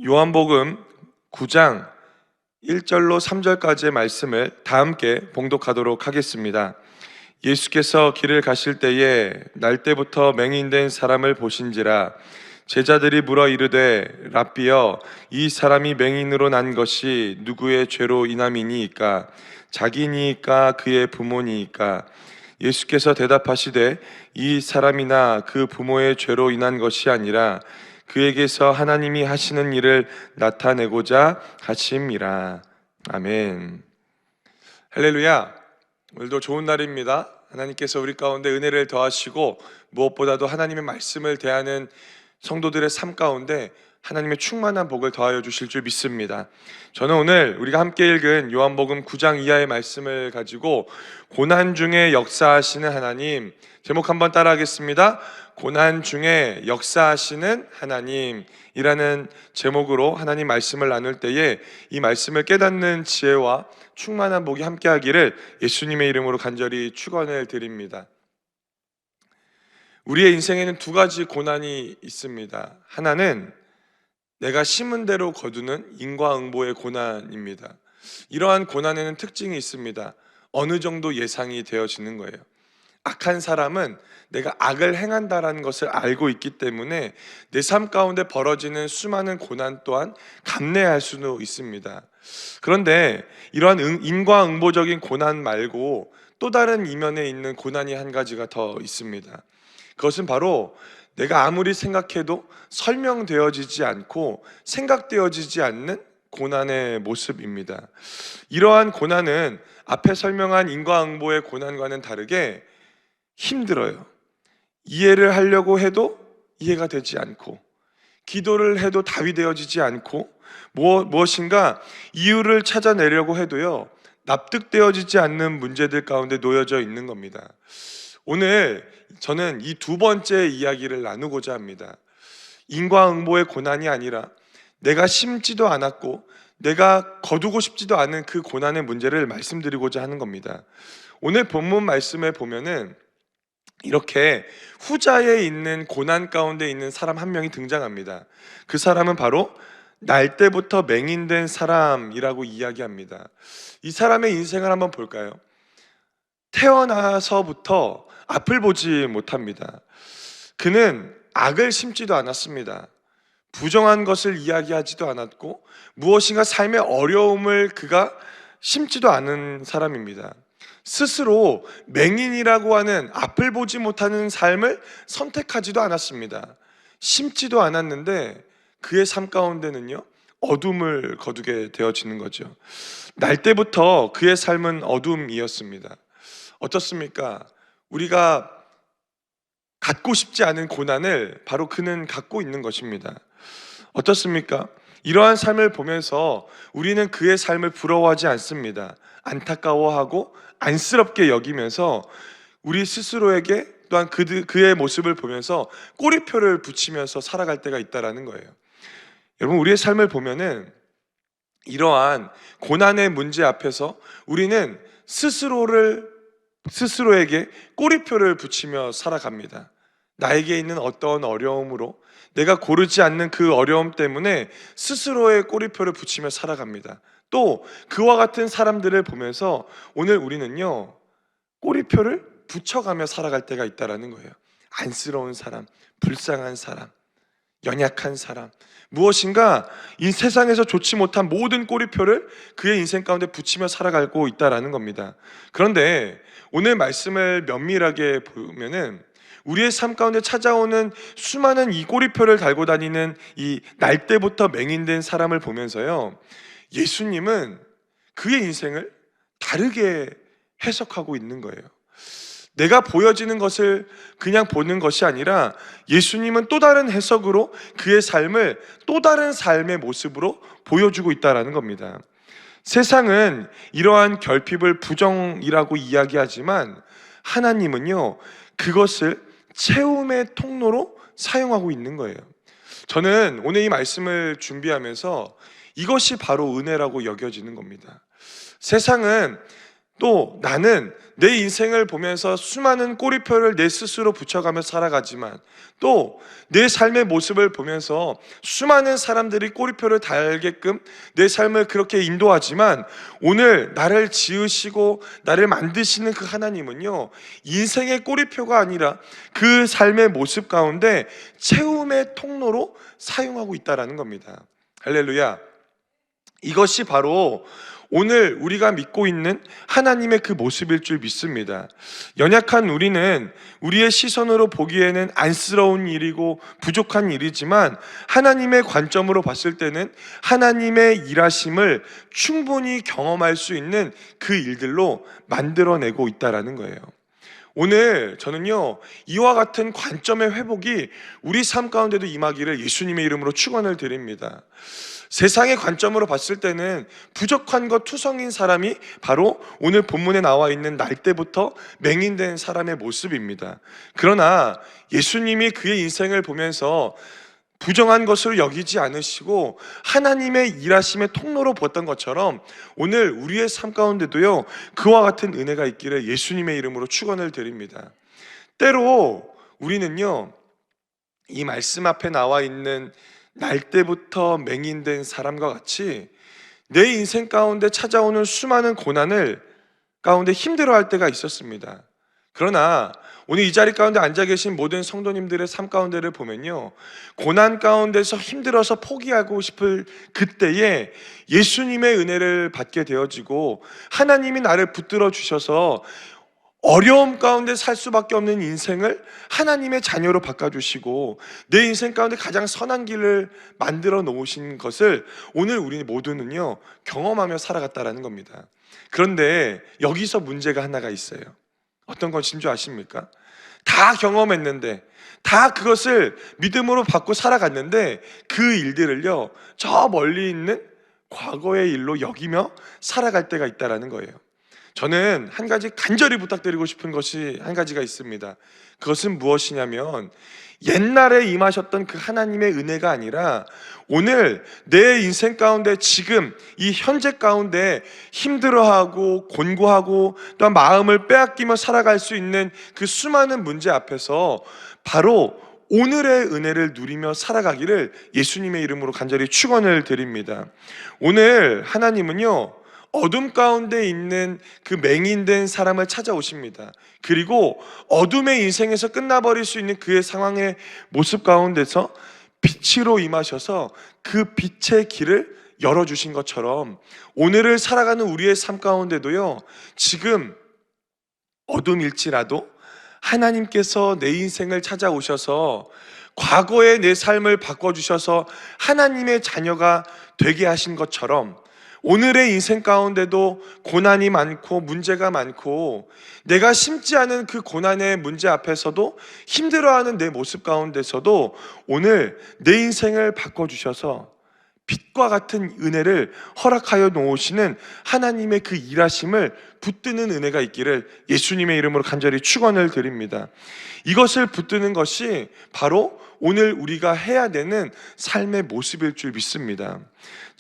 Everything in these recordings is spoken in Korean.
요한복음 9장 1절로 3절까지의 말씀을 다 함께 봉독하도록 하겠습니다. 예수께서 길을 가실 때에 날때부터 맹인된 사람을 보신지라. 제자들이 물어 이르되 랍비여, 이 사람이 맹인으로 난 것이 누구의 죄로 인함이니이까? 자기니이까 그의 부모니이까? 예수께서 대답하시되 이 사람이나 그 부모의 죄로 인한 것이 아니라 그에게서 하나님이 하시는 일을 나타내고자 하심이라. 아멘. 할렐루야. 오늘도 좋은 날입니다. 하나님께서 우리 가운데 은혜를 더하시고 무엇보다도 하나님의 말씀을 대하는 성도들의 삶 가운데 하나님의 충만한 복을 더하여 주실 줄 믿습니다. 저는 오늘 우리가 함께 읽은 요한복음 9장 이하의 말씀을 가지고 고난 중에 역사하시는 하나님, 제목 한번 따라하겠습니다. 고난 중에 역사하시는 하나님이라는 제목으로 하나님 말씀을 나눌 때에 이 말씀을 깨닫는 지혜와 충만한 복이 함께하기를 예수님의 이름으로 간절히 축원을 드립니다. 우리의 인생에는 두 가지 고난이 있습니다. 하나는 내가 심은 대로 거두는 인과응보의 고난입니다. 이러한 고난에는 특징이 있습니다. 어느 정도 예상이 되어지는 거예요. 악한 사람은 내가 악을 행한다라는 것을 알고 있기 때문에 내 삶 가운데 벌어지는 수많은 고난 또한 감내할 수도 있습니다. 그런데 이러한 인과응보적인 고난 말고 또 다른 이면에 있는 고난이 한 가지가 더 있습니다. 그것은 바로 내가 아무리 생각해도 설명되어지지 않고 생각되어지지 않는 고난의 모습입니다. 이러한 고난은 앞에 설명한 인과응보의 고난과는 다르게 힘들어요. 이해를 하려고 해도 이해가 되지 않고, 기도를 해도 답이 되어지지 않고, 무엇인가 이유를 찾아내려고 해도요, 납득되어지지 않는 문제들 가운데 놓여져 있는 겁니다. 오늘 저는 이 두 번째 이야기를 나누고자 합니다. 인과응보의 고난이 아니라 내가 심지도 않았고 내가 거두고 싶지도 않은 그 고난의 문제를 말씀드리고자 하는 겁니다. 오늘 본문 말씀에 보면은 이렇게 후자에 있는 고난 가운데 있는 사람 한 명이 등장합니다. 그 사람은 바로 날 때부터 맹인된 사람이라고 이야기합니다. 이 사람의 인생을 한번 볼까요? 태어나서부터 앞을 보지 못합니다. 그는 악을 심지도 않았습니다. 부정한 것을 이야기하지도 않았고 무엇인가 삶의 어려움을 그가 심지도 않은 사람입니다. 스스로 맹인이라고 하는 앞을 보지 못하는 삶을 선택하지도 않았습니다. 심지도 않았는데 그의 삶 가운데는요, 어둠을 거두게 되어지는 거죠. 날 때부터 그의 삶은 어둠이었습니다. 어떻습니까? 우리가 갖고 싶지 않은 고난을 바로 그는 갖고 있는 것입니다. 어떻습니까? 이러한 삶을 보면서 우리는 그의 삶을 부러워하지 않습니다. 안타까워하고 안쓰럽게 여기면서 우리 스스로에게 또한 그의 모습을 보면서 꼬리표를 붙이면서 살아갈 때가 있다는 거예요. 여러분, 우리의 삶을 보면은 이러한 고난의 문제 앞에서 우리는 스스로에게 꼬리표를 붙이며 살아갑니다. 나에게 있는 어떤 어려움으로 내가 고르지 않는 그 어려움 때문에 스스로의 꼬리표를 붙이며 살아갑니다. 또 그와 같은 사람들을 보면서 오늘 우리는요, 꼬리표를 붙여가며 살아갈 때가 있다는 거예요. 안쓰러운 사람, 불쌍한 사람, 연약한 사람, 무엇인가 이 세상에서 좋지 못한 모든 꼬리표를 그의 인생 가운데 붙이며 살아가고 있다는 겁니다. 그런데 오늘 말씀을 면밀하게 보면은 우리의 삶 가운데 찾아오는 수많은 이 꼬리표를 달고 다니는 이 날 때부터 맹인된 사람을 보면서요, 예수님은 그의 인생을 다르게 해석하고 있는 거예요. 내가 보여지는 것을 그냥 보는 것이 아니라 예수님은 또 다른 해석으로 그의 삶을 또 다른 삶의 모습으로 보여주고 있다는 겁니다. 세상은 이러한 결핍을 부정이라고 이야기하지만 하나님은요, 그것을 채움의 통로로 사용하고 있는 거예요. 저는 오늘 이 말씀을 준비하면서 이것이 바로 은혜라고 여겨지는 겁니다. 세상은 또 나는 내 인생을 보면서 수많은 꼬리표를 내 스스로 붙여가며 살아가지만, 또 내 삶의 모습을 보면서 수많은 사람들이 꼬리표를 달게끔 내 삶을 그렇게 인도하지만, 오늘 나를 지으시고 나를 만드시는 그 하나님은요, 인생의 꼬리표가 아니라 그 삶의 모습 가운데 채움의 통로로 사용하고 있다라는 겁니다. 할렐루야. 이것이 바로 오늘 우리가 믿고 있는 하나님의 그 모습일 줄 믿습니다. 연약한 우리는 우리의 시선으로 보기에는 안쓰러운 일이고 부족한 일이지만, 하나님의 관점으로 봤을 때는 하나님의 일하심을 충분히 경험할 수 있는 그 일들로 만들어내고 있다라는 거예요. 오늘 저는요, 이와 같은 관점의 회복이 우리 삶 가운데도 임하기를 예수님의 이름으로 축원을 드립니다. 세상의 관점으로 봤을 때는 부족한 것 투성인 사람이 바로 오늘 본문에 나와 있는 날 때부터 맹인된 사람의 모습입니다. 그러나 예수님이 그의 인생을 보면서 부정한 것으로 여기지 않으시고 하나님의 일하심의 통로로 보았던 것처럼, 오늘 우리의 삶 가운데도요, 그와 같은 은혜가 있기를 예수님의 이름으로 축원을 드립니다. 때로 우리는요, 이 말씀 앞에 나와 있는 날 때부터 맹인된 사람과 같이 내 인생 가운데 찾아오는 수많은 고난을 가운데 힘들어할 때가 있었습니다. 그러나 오늘 이 자리 가운데 앉아 계신 모든 성도님들의 삶 가운데를 보면요, 고난 가운데서 힘들어서 포기하고 싶을 그때에 예수님의 은혜를 받게 되어지고, 하나님이 나를 붙들어 주셔서 어려움 가운데 살 수밖에 없는 인생을 하나님의 자녀로 바꿔주시고 내 인생 가운데 가장 선한 길을 만들어 놓으신 것을 오늘 우리 모두는요, 경험하며 살아갔다라는 겁니다. 그런데 여기서 문제가 하나가 있어요. 어떤 것인 줄 아십니까? 다 경험했는데, 다 그것을 믿음으로 받고 살아갔는데, 그 일들을요, 저 멀리 있는 과거의 일로 여기며 살아갈 때가 있다라는 거예요. 저는 한 가지 간절히 부탁드리고 싶은 것이 한 가지가 있습니다. 그것은 무엇이냐면, 옛날에 임하셨던 그 하나님의 은혜가 아니라 오늘 내 인생 가운데 지금 이 현재 가운데 힘들어하고 곤고하고 또한 마음을 빼앗기며 살아갈 수 있는 그 수많은 문제 앞에서 바로 오늘의 은혜를 누리며 살아가기를 예수님의 이름으로 간절히 축원을 드립니다. 오늘 하나님은요, 어둠 가운데 있는 그 맹인된 사람을 찾아오십니다. 그리고 어둠의 인생에서 끝나버릴 수 있는 그의 상황의 모습 가운데서 빛으로 임하셔서 그 빛의 길을 열어주신 것처럼, 오늘을 살아가는 우리의 삶 가운데도요, 지금 어둠일지라도 하나님께서 내 인생을 찾아오셔서 과거의 내 삶을 바꿔주셔서 하나님의 자녀가 되게 하신 것처럼, 오늘의 인생 가운데도 고난이 많고 문제가 많고 내가 심지 않은 그 고난의 문제 앞에서도 힘들어하는 내 모습 가운데서도 오늘 내 인생을 바꿔주셔서 빛과 같은 은혜를 허락하여 놓으시는 하나님의 그 일하심을 붙드는 은혜가 있기를 예수님의 이름으로 간절히 축원을 드립니다. 이것을 붙드는 것이 바로 오늘 우리가 해야 되는 삶의 모습일 줄 믿습니다.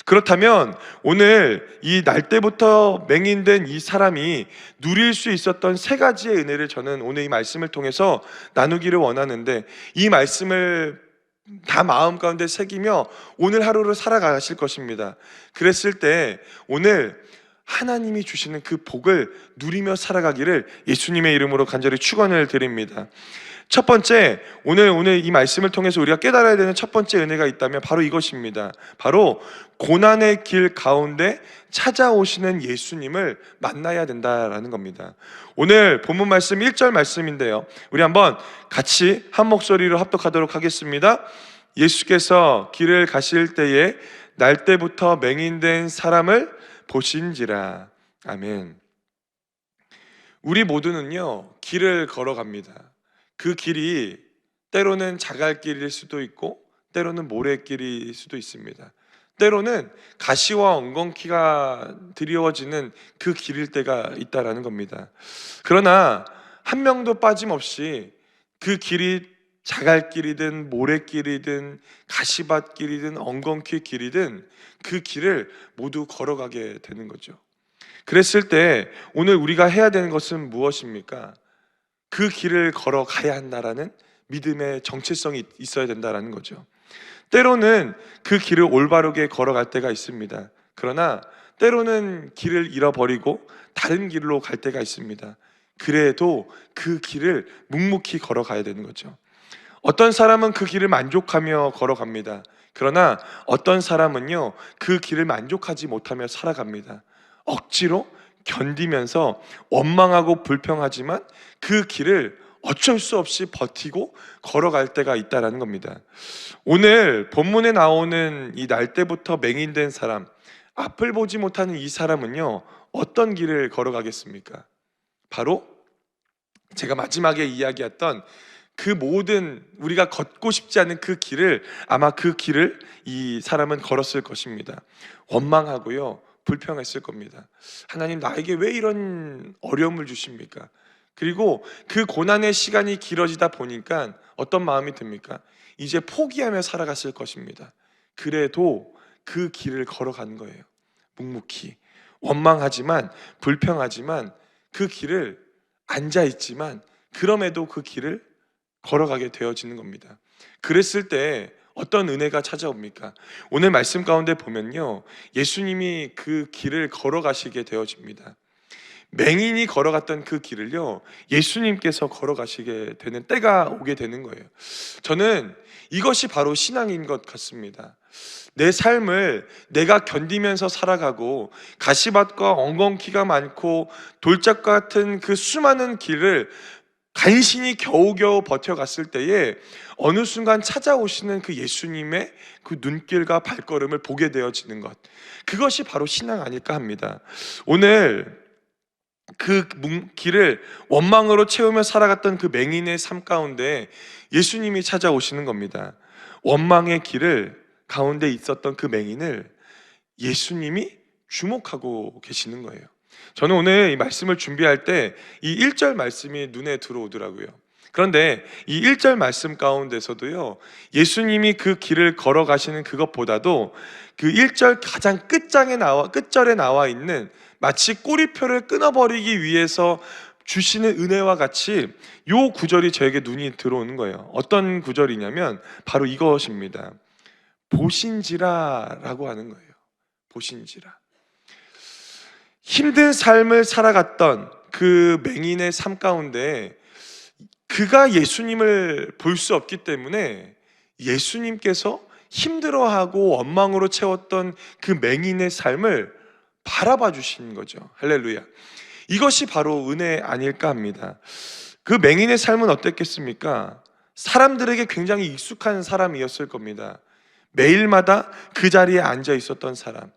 그렇다면 오늘 이 날 때부터 맹인된 이 사람이 누릴 수 있었던 세 가지의 은혜를 저는 오늘 이 말씀을 통해서 나누기를 원하는데, 이 말씀을 다 마음 가운데 새기며 오늘 하루를 살아가실 것입니다. 그랬을 때 오늘 하나님이 주시는 그 복을 누리며 살아가기를 예수님의 이름으로 간절히 축원을 드립니다. 첫 번째, 오늘 이 말씀을 통해서 우리가 깨달아야 되는 첫 번째 은혜가 있다면 바로 이것입니다. 바로 고난의 길 가운데 찾아오시는 예수님을 만나야 된다라는 겁니다. 오늘 본문 말씀 1절 말씀인데요, 우리 한번 같이 한 목소리로 합독하도록 하겠습니다. 예수께서 길을 가실 때에 날 때부터 맹인된 사람을 보신지라. 아멘. 우리 모두는요, 길을 걸어갑니다. 그 길이 때로는 자갈길일 수도 있고 때로는 모래길일 수도 있습니다. 때로는 가시와 엉겅퀴가 드리워지는 그 길일 때가 있다라는 겁니다. 그러나 한 명도 빠짐없이 그 길이 자갈길이든 모래길이든 가시밭길이든 엉겅퀴 길이든 그 길을 모두 걸어가게 되는 거죠. 그랬을 때 오늘 우리가 해야 되는 것은 무엇입니까? 그 길을 걸어가야 한다라는 믿음의 정체성이 있어야 된다라는 거죠. 때로는 그 길을 올바르게 걸어갈 때가 있습니다. 그러나 때로는 길을 잃어버리고 다른 길로 갈 때가 있습니다. 그래도 그 길을 묵묵히 걸어가야 되는 거죠. 어떤 사람은 그 길을 만족하며 걸어갑니다. 그러나 어떤 사람은요, 그 길을 만족하지 못하며 살아갑니다. 억지로 견디면서 원망하고 불평하지만 그 길을 어쩔 수 없이 버티고 걸어갈 때가 있다는 겁니다. 오늘 본문에 나오는 이 날 때부터 맹인된 사람, 앞을 보지 못하는 이 사람은요, 어떤 길을 걸어가겠습니까? 바로 제가 마지막에 이야기했던 그 모든 우리가 걷고 싶지 않은 그 길을, 아마 그 길을 이 사람은 걸었을 것입니다. 원망하고요, 불평했을 겁니다. 하나님, 나에게 왜 이런 어려움을 주십니까? 그리고 그 고난의 시간이 길어지다 보니까 어떤 마음이 듭니까? 이제 포기하며 살아갔을 것입니다. 그래도 그 길을 걸어간 거예요. 묵묵히 원망하지만, 불평하지만, 그 길을 앉아있지만 그럼에도 그 길을 걸어가게 되어지는 겁니다. 그랬을 때 어떤 은혜가 찾아옵니까? 오늘 말씀 가운데 보면요, 예수님이 그 길을 걸어가시게 되어집니다. 맹인이 걸어갔던 그 길을요, 예수님께서 걸어가시게 되는 때가 오게 되는 거예요. 저는 이것이 바로 신앙인 것 같습니다. 내 삶을 내가 견디면서 살아가고 가시밭과 엉겅퀴가 많고 돌짝 같은 그 수많은 길을 간신히 겨우겨우 버텨갔을 때에 어느 순간 찾아오시는 그 예수님의 그 눈길과 발걸음을 보게 되어지는 것, 그것이 바로 신앙 아닐까 합니다. 오늘 그 길을 원망으로 채우며 살아갔던 그 맹인의 삶 가운데 예수님이 찾아오시는 겁니다. 원망의 길을 가운데 있었던 그 맹인을 예수님이 주목하고 계시는 거예요. 저는 오늘 이 말씀을 준비할 때 이 1절 말씀이 눈에 들어오더라고요. 그런데 이 1절 말씀 가운데서도요, 예수님이 그 길을 걸어가시는 그것보다도 그 1절 가장 끝절에 나와 있는, 마치 꼬리표를 끊어버리기 위해서 주시는 은혜와 같이 요 구절이 저에게 눈이 들어오는 거예요. 어떤 구절이냐면 바로 이것입니다. 보신지라 라고 하는 거예요. 보신지라. 힘든 삶을 살아갔던 그 맹인의 삶 가운데 그가 예수님을 볼 수 없기 때문에 예수님께서 힘들어하고 원망으로 채웠던 그 맹인의 삶을 바라봐 주신 거죠. 할렐루야. 이것이 바로 은혜 아닐까 합니다. 그 맹인의 삶은 어땠겠습니까? 사람들에게 굉장히 익숙한 사람이었을 겁니다. 매일마다 그 자리에 앉아 있었던 사람,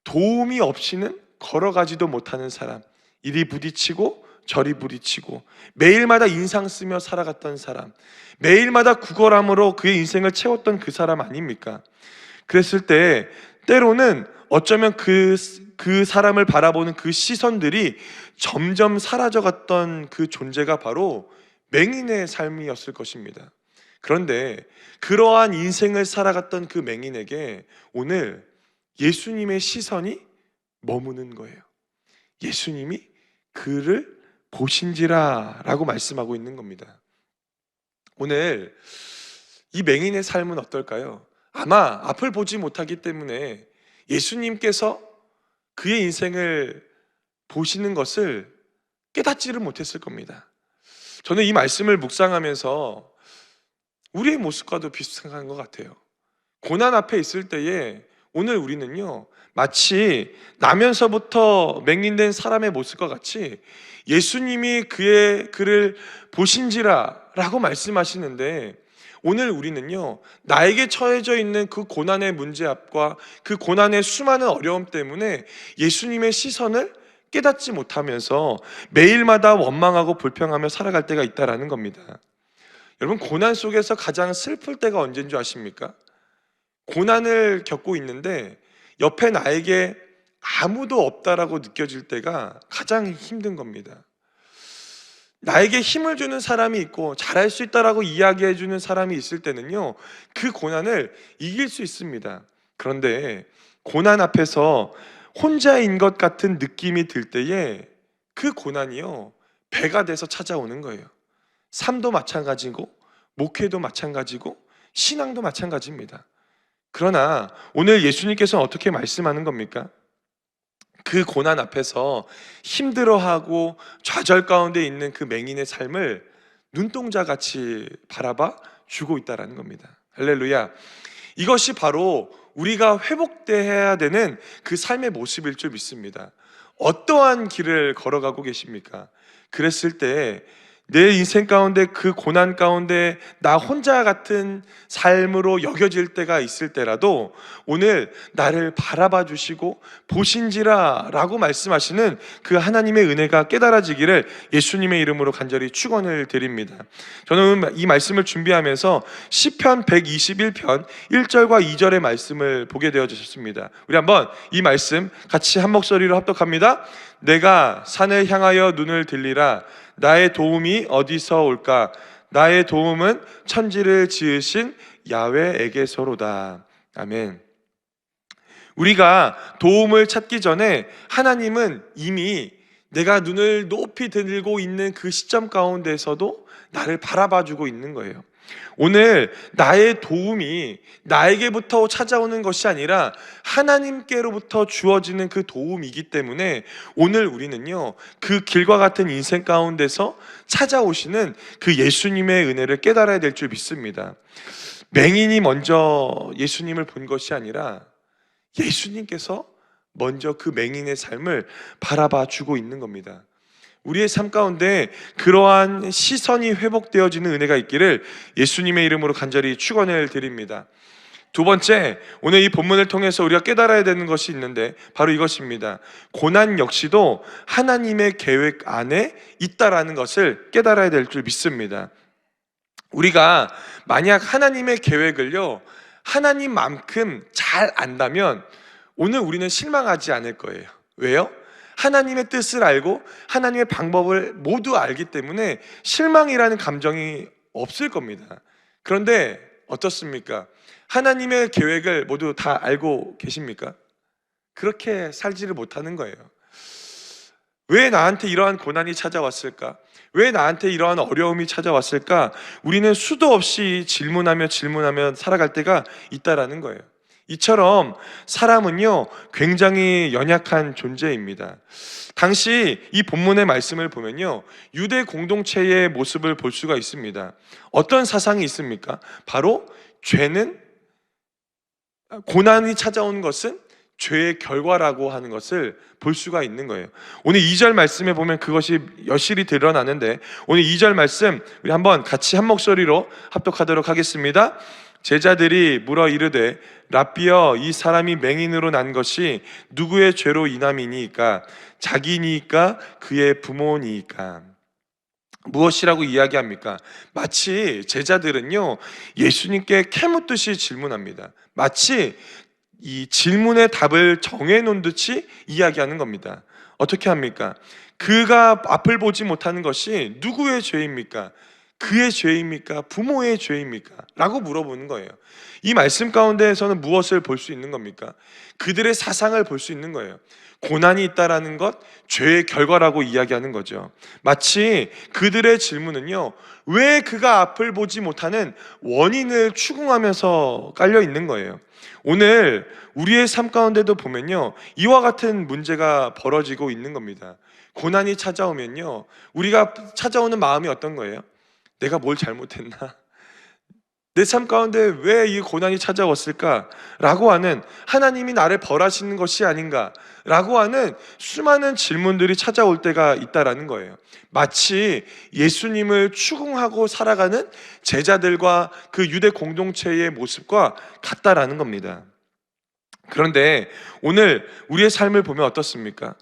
도움이 없이는 걸어가지도 못하는 사람, 이리 부딪히고 저리 부딪히고 매일마다 인상 쓰며 살아갔던 사람, 매일마다 구걸함으로 그의 인생을 채웠던 그 사람 아닙니까? 그랬을 때 때로는 어쩌면 그 사람을 바라보는 그 시선들이 점점 사라져갔던 그 존재가 바로 맹인의 삶이었을 것입니다. 그런데 그러한 인생을 살아갔던 그 맹인에게 오늘 예수님의 시선이 머무는 거예요. 예수님이 그를 보신지라 라고 말씀하고 있는 겁니다. 오늘 이 맹인의 삶은 어떨까요? 아마 앞을 보지 못하기 때문에 예수님께서 그의 인생을 보시는 것을 깨닫지를 못했을 겁니다. 저는 이 말씀을 묵상하면서 우리의 모습과도 비슷한 것 같아요. 고난 앞에 있을 때에 오늘 우리는요, 마치 나면서부터 맹인된 사람의 모습과 같이 예수님이 그를 보신지라 라고 말씀하시는데, 오늘 우리는요, 나에게 처해져 있는 그 고난의 문제 앞과 그 고난의 수많은 어려움 때문에 예수님의 시선을 깨닫지 못하면서 매일마다 원망하고 불평하며 살아갈 때가 있다는 겁니다. 여러분, 고난 속에서 가장 슬플 때가 언제인 줄 아십니까? 고난을 겪고 있는데 옆에 나에게 아무도 없다라고 느껴질 때가 가장 힘든 겁니다. 나에게 힘을 주는 사람이 있고 잘할 수 있다라고 이야기해 주는 사람이 있을 때는요, 그 고난을 이길 수 있습니다. 그런데 고난 앞에서 혼자인 것 같은 느낌이 들 때에 그 고난이요, 배가 돼서 찾아오는 거예요. 삶도 마찬가지고 목회도 마찬가지고 신앙도 마찬가지입니다. 그러나 오늘 예수님께서는 어떻게 말씀하는 겁니까? 그 고난 앞에서 힘들어하고 좌절 가운데 있는 그 맹인의 삶을 눈동자같이 바라봐 주고 있다는 겁니다. 할렐루야. 이것이 바로 우리가 회복돼야 되는 그 삶의 모습일 줄 믿습니다. 어떠한 길을 걸어가고 계십니까? 그랬을 때 내 인생 가운데 그 고난 가운데 나 혼자 같은 삶으로 여겨질 때가 있을 때라도 오늘 나를 바라봐 주시고 보신지라 라고 말씀하시는 그 하나님의 은혜가 깨달아지기를 예수님의 이름으로 간절히 축원을 드립니다. 저는 이 말씀을 준비하면서 시편 121편 1절과 2절의 말씀을 보게 되어졌습니다. 우리 한번 이 말씀 같이 한 목소리로 합독합니다. 내가 산을 향하여 눈을 들리라. 나의 도움이 어디서 올까? 나의 도움은 천지를 지으신 야훼에게서로다. 아멘. 우리가 도움을 찾기 전에 하나님은 이미 내가 눈을 높이 들고 있는 그 시점 가운데서도 나를 바라봐주고 있는 거예요. 오늘 나의 도움이 나에게부터 찾아오는 것이 아니라 하나님께로부터 주어지는 그 도움이기 때문에 오늘 우리는요, 그 길과 같은 인생 가운데서 찾아오시는 그 예수님의 은혜를 깨달아야 될 줄 믿습니다. 맹인이 먼저 예수님을 본 것이 아니라 예수님께서 먼저 그 맹인의 삶을 바라봐 주고 있는 겁니다. 우리의 삶 가운데 그러한 시선이 회복되어지는 은혜가 있기를 예수님의 이름으로 간절히 축원을 드립니다. 두 번째, 오늘 이 본문을 통해서 우리가 깨달아야 되는 것이 있는데 바로 이것입니다. 고난 역시도 하나님의 계획 안에 있다라는 것을 깨달아야 될 줄 믿습니다. 우리가 만약 하나님의 계획을요, 하나님만큼 잘 안다면 오늘 우리는 실망하지 않을 거예요. 왜요? 하나님의 뜻을 알고 하나님의 방법을 모두 알기 때문에 실망이라는 감정이 없을 겁니다. 그런데 어떻습니까? 하나님의 계획을 모두 다 알고 계십니까? 그렇게 살지를 못하는 거예요. 왜 나한테 이러한 고난이 찾아왔을까? 왜 나한테 이러한 어려움이 찾아왔을까? 우리는 수도 없이 질문하며 살아갈 때가 있다라는 거예요. 이처럼 사람은요, 굉장히 연약한 존재입니다. 당시 이 본문의 말씀을 보면요, 유대 공동체의 모습을 볼 수가 있습니다. 어떤 사상이 있습니까? 바로 고난이 찾아온 것은 죄의 결과라고 하는 것을 볼 수가 있는 거예요. 오늘 2절 말씀에 보면 그것이 여실히 드러나는데, 오늘 2절 말씀 우리 한번 같이 한 목소리로 합독하도록 하겠습니다. 제자들이 물어 이르되 랍비여, 이 사람이 맹인으로 난 것이 누구의 죄로 인함이니까? 자기니까 그의 부모니까? 무엇이라고 이야기합니까? 마치 제자들은요, 예수님께 캐묻듯이 질문합니다. 마치 이 질문의 답을 정해놓은 듯이 이야기하는 겁니다. 어떻게 합니까? 그가 앞을 보지 못하는 것이 누구의 죄입니까? 그의 죄입니까? 부모의 죄입니까? 라고 물어보는 거예요. 이 말씀 가운데에서는 무엇을 볼 수 있는 겁니까? 그들의 사상을 볼 수 있는 거예요. 고난이 있다라는 것, 죄의 결과라고 이야기하는 거죠. 마치 그들의 질문은요, 왜 그가 앞을 보지 못하는 원인을 추궁하면서 깔려 있는 거예요. 오늘 우리의 삶 가운데도 보면요, 이와 같은 문제가 벌어지고 있는 겁니다. 고난이 찾아오면요, 우리가 찾아오는 마음이 어떤 거예요? 내가 뭘 잘못했나? 내 삶 가운데 왜 이 고난이 찾아왔을까? 라고 하는, 하나님이 나를 벌하시는 것이 아닌가? 라고 하는 수많은 질문들이 찾아올 때가 있다라는 거예요. 마치 예수님을 추궁하고 살아가는 제자들과 그 유대 공동체의 모습과 같다라는 겁니다. 그런데 오늘 우리의 삶을 보면 어떻습니까?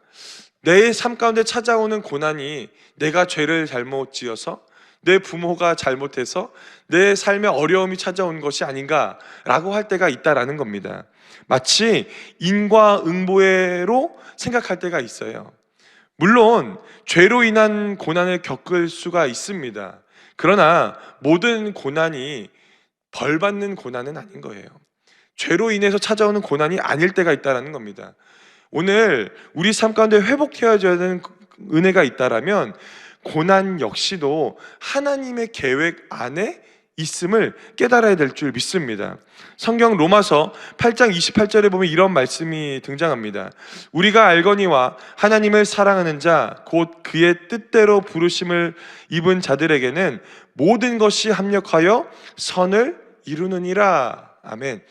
내 삶 가운데 찾아오는 고난이 내가 죄를 잘못 지어서, 내 부모가 잘못해서 내 삶에 어려움이 찾아온 것이 아닌가라고 할 때가 있다라는 겁니다. 마치 인과응보로 생각할 때가 있어요. 물론 죄로 인한 고난을 겪을 수가 있습니다. 그러나 모든 고난이 벌받는 고난은 아닌 거예요. 죄로 인해서 찾아오는 고난이 아닐 때가 있다라는 겁니다. 오늘 우리 삶 가운데 회복되어져야 되는 은혜가 있다라면 고난 역시도 하나님의 계획 안에 있음을 깨달아야 될 줄 믿습니다. 성경 로마서 8장 28절에 보면 이런 말씀이 등장합니다. 우리가 알거니와 하나님을 사랑하는 자 곧 그의 뜻대로 부르심을 입은 자들에게는 모든 것이 합력하여 선을 이루느니라. 아멘.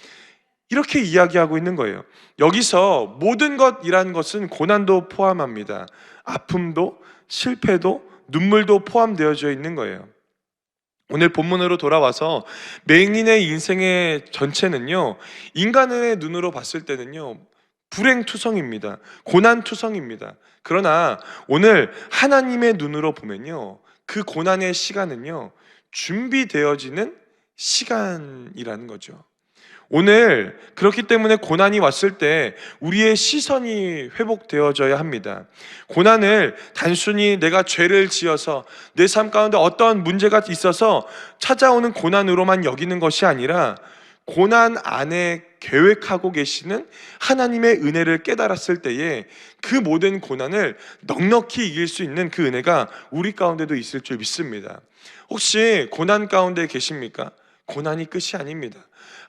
이렇게 이야기하고 있는 거예요. 여기서 모든 것이라는 것은 고난도 포함합니다. 아픔도 실패도 눈물도 포함되어져 있는 거예요. 오늘 본문으로 돌아와서 맹인의 인생의 전체는요, 인간의 눈으로 봤을 때는요, 불행투성입니다. 고난투성입니다. 그러나 오늘 하나님의 눈으로 보면요, 그 고난의 시간은요, 준비되어지는 시간이라는 거죠. 오늘 그렇기 때문에 고난이 왔을 때 우리의 시선이 회복되어져야 합니다. 고난을 단순히 내가 죄를 지어서 내 삶 가운데 어떤 문제가 있어서 찾아오는 고난으로만 여기는 것이 아니라 고난 안에 계획하고 계시는 하나님의 은혜를 깨달았을 때에 그 모든 고난을 넉넉히 이길 수 있는 그 은혜가 우리 가운데도 있을 줄 믿습니다. 혹시 고난 가운데 계십니까? 고난이 끝이 아닙니다.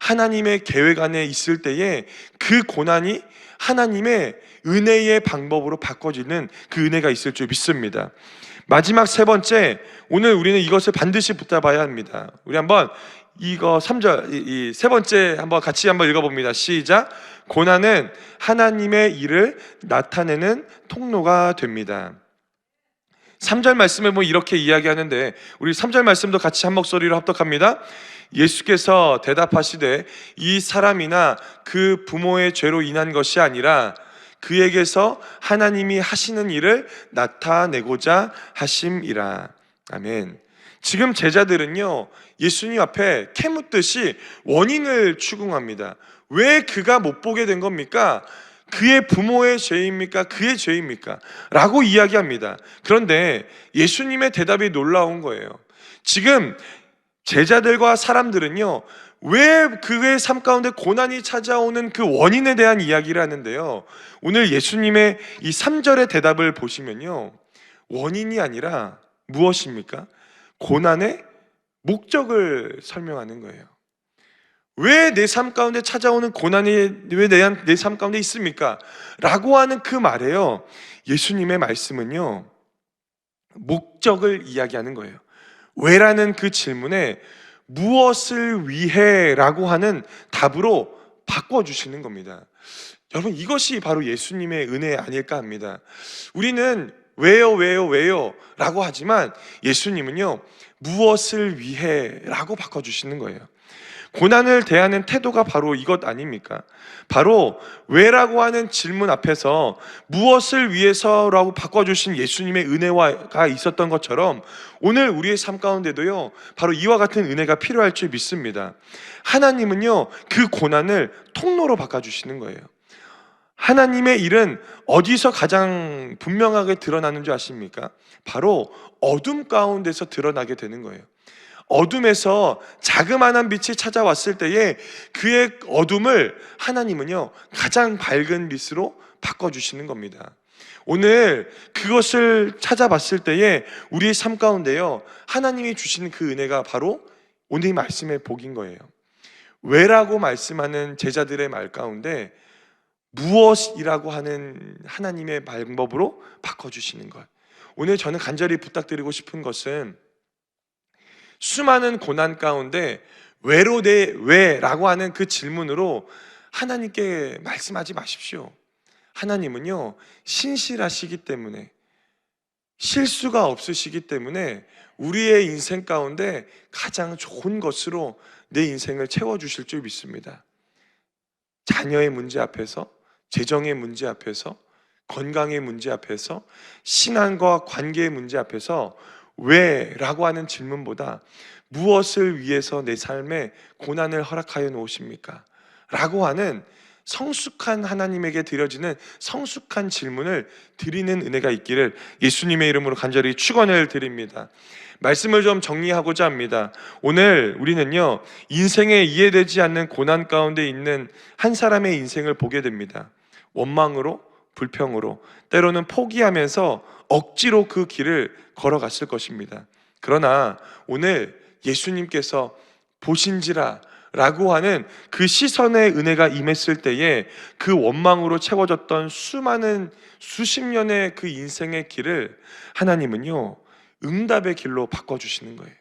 하나님의 계획 안에 있을 때에 그 고난이 하나님의 은혜의 방법으로 바꿔지는 그 은혜가 있을 줄 믿습니다. 마지막 세 번째, 오늘 우리는 이것을 반드시 붙잡아야 합니다. 우리 한번 이거 3절, 이 세 번째 한번 같이 한번 읽어봅니다. 시작. 고난은 하나님의 일을 나타내는 통로가 됩니다. 3절 말씀을 보면 이렇게 이야기하는데, 우리 3절 말씀도 같이 한 목소리로 합독합니다. 예수께서 대답하시되 이 사람이나 그 부모의 죄로 인한 것이 아니라 그에게서 하나님이 하시는 일을 나타내고자 하심이라. 아멘. 지금 제자들은요, 예수님 앞에 캐묻듯이 원인을 추궁합니다. 왜 그가 못 보게 된 겁니까? 그의 부모의 죄입니까? 그의 죄입니까? 라고 이야기합니다. 그런데 예수님의 대답이 놀라운 거예요. 지금 제자들과 사람들은요, 왜 그의 삶 가운데 고난이 찾아오는 그 원인에 대한 이야기를 하는데요, 오늘 예수님의 이 3절의 대답을 보시면요, 원인이 아니라 무엇입니까? 고난의 목적을 설명하는 거예요. 왜 내 삶 가운데 찾아오는 고난이 왜 내 삶 가운데 있습니까? 라고 하는 그 말에요, 예수님의 말씀은요, 목적을 이야기하는 거예요. 왜라는 그 질문에 무엇을 위해 라고 하는 답으로 바꿔주시는 겁니다. 여러분, 이것이 바로 예수님의 은혜 아닐까 합니다. 우리는 왜요 라고 하지만 예수님은요, 무엇을 위해 라고 바꿔주시는 거예요. 고난을 대하는 태도가 바로 이것 아닙니까? 바로 왜라고 하는 질문 앞에서 무엇을 위해서라고 바꿔주신 예수님의 은혜가 있었던 것처럼 오늘 우리의 삶 가운데도요, 바로 이와 같은 은혜가 필요할 줄 믿습니다. 하나님은요, 그 고난을 통로로 바꿔주시는 거예요. 하나님의 일은 어디서 가장 분명하게 드러나는 줄 아십니까? 바로 어둠 가운데서 드러나게 되는 거예요. 어둠에서 자그마한 빛이 찾아왔을 때에 그의 어둠을 하나님은요, 가장 밝은 빛으로 바꿔주시는 겁니다. 오늘 그것을 찾아봤을 때에 우리의 삶 가운데요, 하나님이 주시는 그 은혜가 바로 오늘 이 말씀의 복인 거예요. 왜라고 말씀하는 제자들의 말 가운데 무엇이라고 하는 하나님의 방법으로 바꿔주시는 것. 오늘 저는 간절히 부탁드리고 싶은 것은 수많은 고난 가운데 왜라고 하는 그 질문으로 하나님께 말씀하지 마십시오. 하나님은요, 신실하시기 때문에, 실수가 없으시기 때문에 우리의 인생 가운데 가장 좋은 것으로 내 인생을 채워주실 줄 믿습니다. 자녀의 문제 앞에서, 재정의 문제 앞에서, 건강의 문제 앞에서, 신앙과 관계의 문제 앞에서 왜라고 하는 질문보다 무엇을 위해서 내 삶에 고난을 허락하여 놓으십니까? 라고 하는 성숙한 하나님에게 드려지는 성숙한 질문을 드리는 은혜가 있기를 예수님의 이름으로 간절히 축원을 드립니다. 말씀을 좀 정리하고자 합니다. 오늘 우리는요, 인생에 이해되지 않는 고난 가운데 있는 한 사람의 인생을 보게 됩니다. 원망으로, 불평으로, 때로는 포기하면서 억지로 그 길을 걸어갔을 것입니다. 그러나 오늘 예수님께서 보신지라 라고 하는 그 시선의 은혜가 임했을 때에 그 원망으로 채워졌던 수많은 수십 년의 그 인생의 길을 하나님은요, 응답의 길로 바꿔주시는 거예요.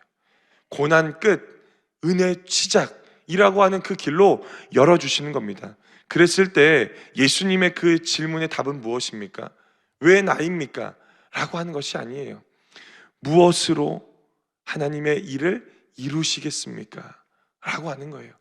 고난 끝, 은혜 시작이라고 하는 그 길로 열어주시는 겁니다. 그랬을 때 예수님의 그 질문의 답은 무엇입니까? 왜 나입니까? 라고 하는 것이 아니에요. 무엇으로 하나님의 일을 이루시겠습니까? 라고 하는 거예요.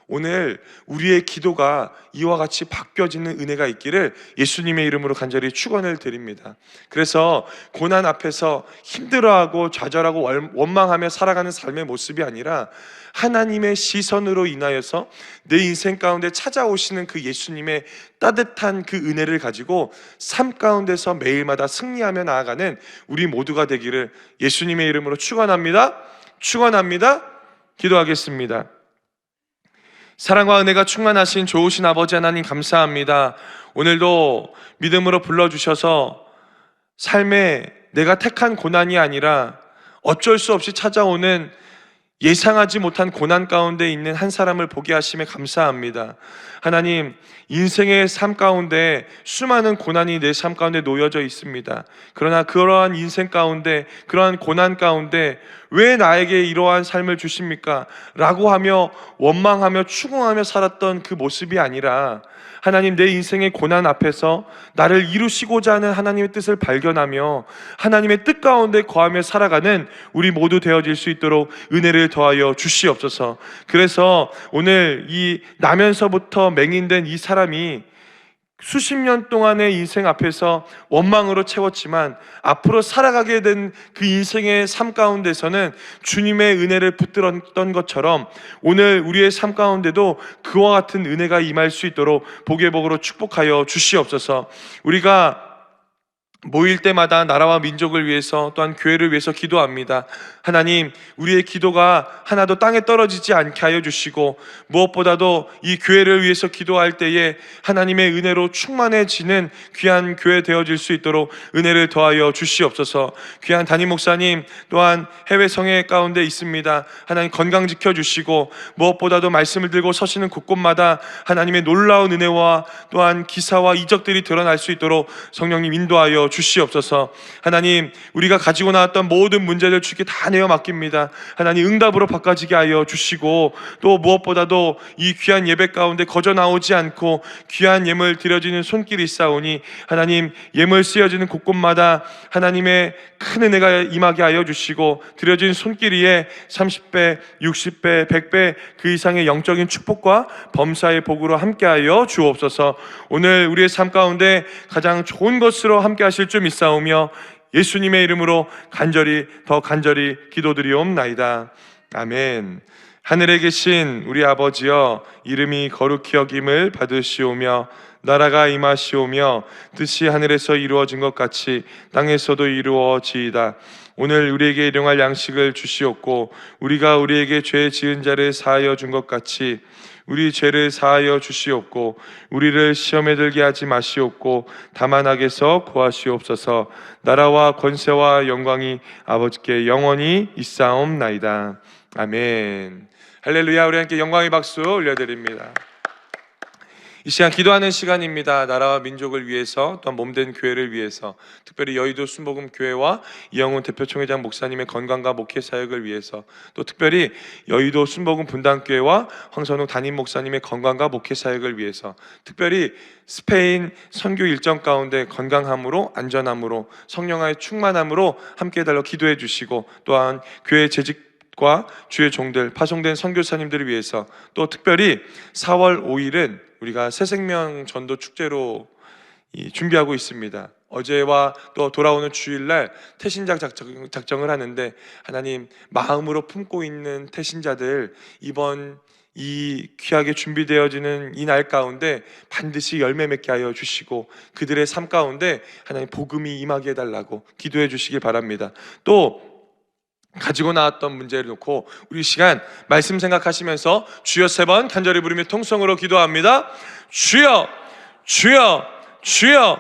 오늘 우리의 기도가 이와 같이 바뀌어지는 은혜가 있기를 예수님의 이름으로 간절히 축원을 드립니다. 그래서 고난 앞에서 힘들어하고 좌절하고 원망하며 살아가는 삶의 모습이 아니라 하나님의 시선으로 인하여서 내 인생 가운데 찾아오시는 그 예수님의 따뜻한 그 은혜를 가지고 삶 가운데서 매일마다 승리하며 나아가는 우리 모두가 되기를 예수님의 이름으로 축원합니다. 축원합니다. 기도하겠습니다. 사랑과 은혜가 충만하신 좋으신 아버지 하나님 감사합니다. 오늘도 믿음으로 불러주셔서 삶에 내가 택한 고난이 아니라 어쩔 수 없이 찾아오는 예상하지 못한 고난 가운데 있는 한 사람을 보게 하심에 감사합니다. 하나님, 인생의 삶 가운데 수많은 고난이 내 삶 가운데 놓여져 있습니다. 그러나 그러한 인생 가운데, 그러한 고난 가운데 왜 나에게 이러한 삶을 주십니까? 라고 하며 원망하며 추궁하며 살았던 그 모습이 아니라 하나님, 내 인생의 고난 앞에서 나를 이루시고자 하는 하나님의 뜻을 발견하며 하나님의 뜻 가운데 거하며 살아가는 우리 모두 되어질 수 있도록 은혜를 더하여 주시옵소서. 그래서 오늘 이 나면서부터 맹인된 이 사람이 수십 년 동안의 인생 앞에서 원망으로 채웠지만 앞으로 살아가게 된 그 인생의 삶 가운데서는 주님의 은혜를 붙들었던 것처럼 오늘 우리의 삶 가운데도 그와 같은 은혜가 임할 수 있도록 복의 복으로 축복하여 주시옵소서. 우리가 모일 때마다 나라와 민족을 위해서 또한 교회를 위해서 기도합니다. 하나님, 우리의 기도가 하나도 땅에 떨어지지 않게 하여 주시고 무엇보다도 이 교회를 위해서 기도할 때에 하나님의 은혜로 충만해지는 귀한 교회 되어질 수 있도록 은혜를 더하여 주시옵소서. 귀한 담임 목사님 또한 해외 성회 가운데 있습니다. 하나님 건강 지켜주시고 무엇보다도 말씀을 들고 서시는 곳곳마다 하나님의 놀라운 은혜와 또한 기사와 이적들이 드러날 수 있도록 성령님 인도하여 주시옵소서. 하나님, 우리가 가지고 나왔던 모든 문제들 주께 다 내어 맡깁니다. 하나님, 응답으로 바꿔지게 하여 주시고 또 무엇보다도 이 귀한 예배 가운데 거저 나오지 않고 귀한 예물 드려지는 손길이 있사오니 하나님, 예물 쓰여지는 곳곳마다 하나님의 큰 은혜가 임하게 하여 주시고 드려진 손길 위에 30배, 60배, 100배 그 이상의 영적인 축복과 범사의 복으로 함께하여 주옵소서. 오늘 우리의 삶 가운데 가장 좋은 것으로 함께 하실 줄 믿사오며 예수님의 이름으로 더 간절히 기도드리옵나이다. 아멘. 하늘에 계신 우리 아버지여, 이름이 거룩히 여김을 받으시오며 나라가 임하시오며 뜻이 하늘에서 이루어진 것 같이 땅에서도 이루어지이다. 오늘 우리에게 일용할 양식을 주시옵고 우리가 우리에게 죄 지은 자를 사하여 준 것 같이 우리 죄를 사하여 주시옵고 우리를 시험에 들게 하지 마시옵고 다만 악에서 구하시옵소서. 나라와 권세와 영광이 아버지께 영원히 있사옵나이다. 아멘. 할렐루야. 우리 함께 영광의 박수 올려드립니다. 이 시간 기도하는 시간입니다. 나라와 민족을 위해서 또한 몸된 교회를 위해서, 특별히 여의도 순복음 교회와 이영훈 대표총회장 목사님의 건강과 목회 사역을 위해서, 또 특별히 여의도 순복음 분당교회와 황선웅 담임 목사님의 건강과 목회 사역을 위해서, 특별히 스페인 선교 일정 가운데 건강함으로 안전함으로 성령의 충만함으로 함께 해달라 기도해 주시고, 또한 교회 재직과 주의 종들 파송된 선교사님들을 위해서, 또 특별히 4월 5일은 우리가 새생명 전도 축제로 준비하고 있습니다. 어제와 또 돌아오는 주일날 태신자 작정을 하는데 하나님, 마음으로 품고 있는 태신자들 이번 이 귀하게 준비되어지는 이 날 가운데 반드시 열매 맺게 하여 주시고 그들의 삶 가운데 하나님 복음이 임하게 해달라고 기도해 주시길 바랍니다. 또 가지고 나왔던 문제를 놓고 우리 시간 말씀 생각하시면서 주여 3번 간절히 부르며 통성으로 기도합니다. 주여, 주여, 주여.